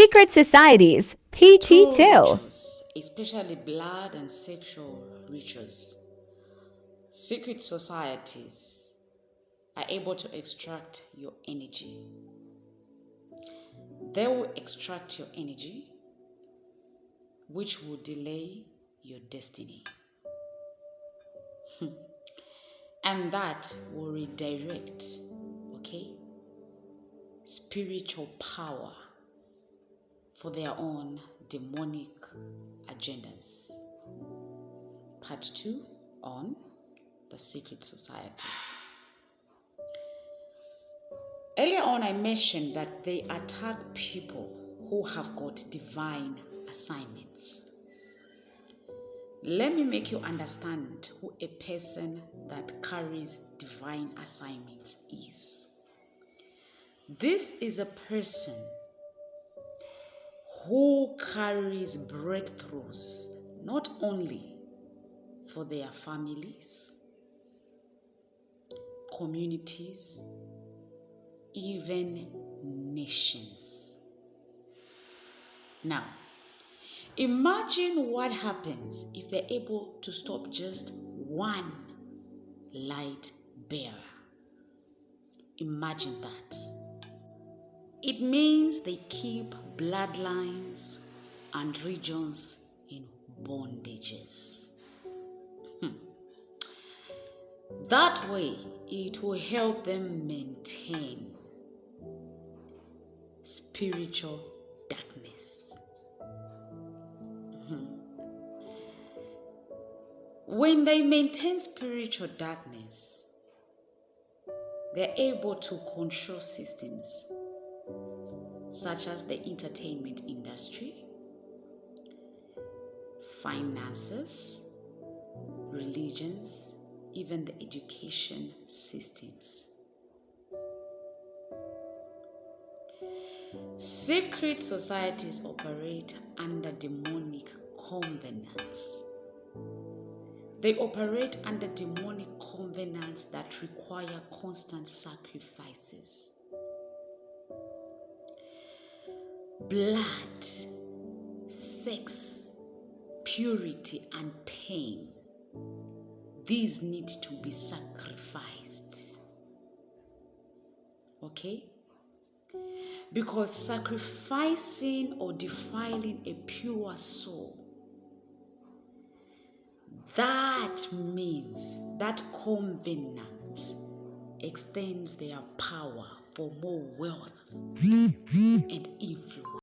Secret societies, PT2. Rituals, especially blood and sexual rituals. Secret societies are able to extract your energy. They will extract your energy, which will delay your destiny. And that will redirect, spiritual power for their own demonic agendas. Part 2 on the secret societies. Earlier on, I mentioned that they attack people who have got divine assignments. Let me make you understand who a person that carries divine assignments is. This is a person who carries breakthroughs not only for their families, communities, even nations. Now, imagine what happens if they're able to stop just one light bearer. Imagine that. It means they keep bloodlines and regions in bondages. That way, it will help them maintain spiritual darkness. When they maintain spiritual darkness, they're able to control systems such as the entertainment industry, finances, religions, even the education systems. Secret societies operate under demonic covenants. They operate under demonic covenants that require constant sacrifices. Blood, sex, purity, and pain. These need to be sacrificed. Because sacrificing or defiling a pure soul, that means that covenant extends their power for more wealth and influence.